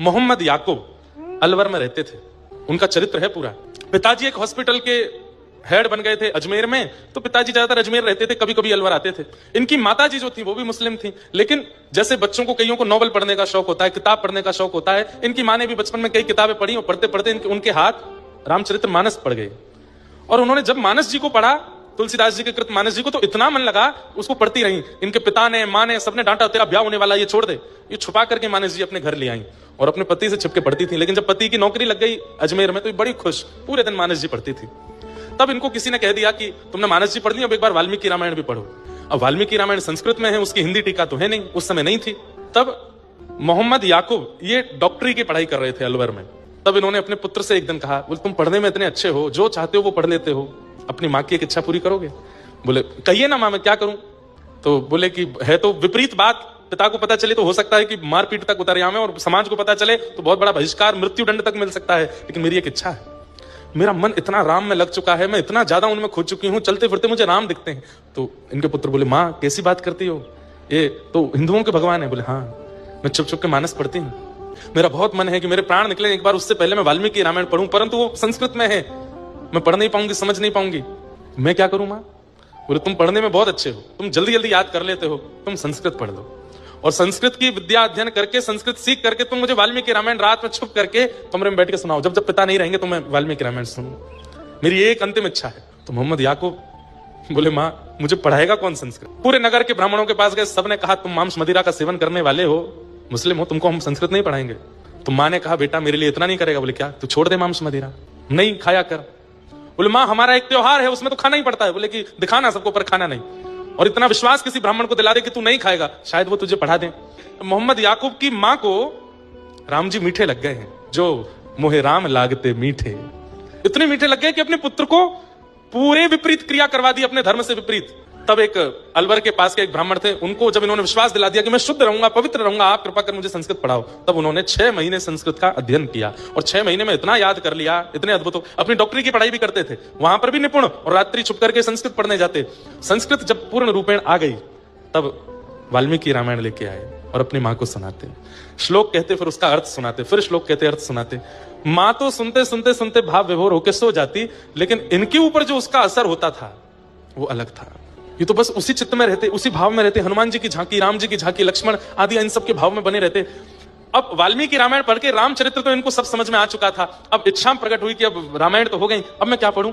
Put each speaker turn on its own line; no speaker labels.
मोहम्मद याकूब अलवर में रहते थे। उनका चरित्र है पूरा। पिताजी एक हॉस्पिटल के हेड बन गए थे अजमेर में, तो पिताजी ज्यादातर अजमेर रहते थे, कभी कभी अलवर आते थे। इनकी माताजी जो थी वो भी मुस्लिम थी, लेकिन जैसे बच्चों को कईयों को नॉवल पढ़ने का शौक होता है, किताब पढ़ने का शौक होता है, इनकी माँ ने भी बचपन में कई किताबें पढ़ी और पढ़ते पढ़ते उनके हाथ रामचरितमानस पढ़ गए। और उन्होंने जब मानस जी को पढ़ा, तुलसीदास जी के कृत मानस जी को, तो इतना मन लगा, उसको पढ़ती रही। इनके पिता ने, माँ ने, सबने डांटा, तेरा ब्याह होने वाला, ये छोड़ दे। ये छुपा करके मानस जी अपने घर ले आई और अपने पति से छिपके पढ़ती थी। लेकिन जब पति की नौकरी लग गई अजमेर में, तो ये बड़ी खुश, पूरे दिन मानस जी पढ़ती थी। तब इनको किसी ने कह दिया कि तुमने मानस जी पढ़ ली, अब एक बार वाल्मीकि रामायण भी पढ़ो। अब वाल्मीकि रामायण संस्कृत में है, उसकी हिंदी टीका तो है नहीं, उस समय नहीं थी। तब मोहम्मद याकूब ये डॉक्टरी की पढ़ाई कर रहे थे अलवर में। तब इन्होंने अपने पुत्र से एक दिन कहा, बोले तुम पढ़ने में इतने अच्छे हो, जो चाहते हो वो पढ़ लेते हो, अपनी माँ की एक इच्छा पूरी करोगे? बोले कहिए ना माँ, मैं क्या करूं? तो बोले कि है तो विपरीत बात, पिता को पता चले तो हो सकता है कि मारपीट तक उतर जाए, और समाज को पता चले तो बहुत बड़ा बहिष्कार, मृत्यु दंड तक मिल सकता है। लेकिन मेरी एक इच्छा है, मेरा मन इतना राम में लग चुका है, मैं इतना ज्यादा उनमें खो चुकी हूँ, चलते फिरते मुझे राम दिखते हैं। तो इनके पुत्र बोले, माँ कैसी बात करती हो, ये तो हिंदुओं के भगवान है। बोले हाँ, मैं चुप चुप के मानस पढ़ती हूँ, मेरा बहुत मन है कि मेरे प्राण निकले एक बार, उससे पहले मैं वाल्मीकि रामायण पढ़ूं, परंतु वो संस्कृत में है, मैं पढ़ नहीं पाऊंगी, समझ नहीं पाऊंगी, मैं क्या करूं माँ? बोले तुम पढ़ने में बहुत अच्छे हो, तुम जल्दी जल्दी याद कर लेते हो, तुम संस्कृत पढ़ लो, और संस्कृत की विद्या अध्ययन करके, संस्कृत सीख करके तुम मुझे वाल्मीकि रामायण रात में छुप करके कमरे में बैठ के सुनाओ, जब जब पिता नहीं रहेंगे तो मैं वाल्मीकि रामायण सुनूं, मेरी एक अंतिम इच्छा है। तो मोहम्मद याकूब बोले, माँ मुझे पढ़ाएगा कौन संस्कृत? पूरे नगर के ब्राह्मणों के पास गए, सबने कहा तुम मांस मदिरा का सेवन करने वाले हो, मुस्लिम हो, तुमको हम संस्कृत नहीं पढ़ाएंगे। तो माँ ने कहा, बेटा मेरे लिए इतना नहीं करेगा? बोले क्या, तू छोड़ दे मांस मदिरा, नहीं खाया कर। बोले माँ हमारा एक त्योहार है, उसमें तो खाना ही पड़ता है। बोले कि दिखाना सबको पर खाना नहीं, और इतना विश्वास किसी ब्राह्मण को दिला दे कि तू नहीं खाएगा, शायद वो तुझे पढ़ा दे। मोहम्मद याकूब की माँ को राम जी मीठे लग गए हैं, जो मोहे राम लागते मीठे, इतने मीठे लग गए कि अपने पुत्र को पूरे विपरीत क्रिया करवा दी, अपने धर्म से विपरीत। तब एक अलवर के पास के एक ब्राह्मण थे, उनको जब इन्होंने विश्वास दिला दिया कि मैं शुद्ध रहूंगा, पवित्र रहूंगा, आप कृपा कर मुझे संस्कृत पढ़ाओ, तब उन्होंने 6 महीने संस्कृत का अध्ययन किया, और 6 महीने में इतना याद कर लिया, इतने अद्भुत। अपनी डॉक्टरी की पढ़ाई भी करते थे, वहां पर भी निपुण, और रात्रि छुप करके संस्कृत पढ़ने जाते। संस्कृत जब पूर्ण रूपेण आ गई, तब वाल्मीकि रामायण लेके आए और अपनी माँ को सुनाते, श्लोक कहते, फिर उसका अर्थ सुनाते, फिर श्लोक कहते, अर्थ सुनाते। माँ तो सुनते सुनते सुनते भाव विभोर होकर सो जाती, लेकिन इनके ऊपर जो उसका असर होता था वो अलग था। ये तो बस उसी चित्त में रहते, उसी भाव में रहते, हनुमान जी की झांकी, राम जी की झांकी, लक्ष्मण आदि इन सब के भाव में बने रहते। अब वाल्मीकि रामायण पढ़ के रामचरित्र तो इनको सब समझ में आ चुका था। अब इच्छा प्रकट हुई कि अब रामायण तो हो गई, अब मैं क्या पढ़ूं?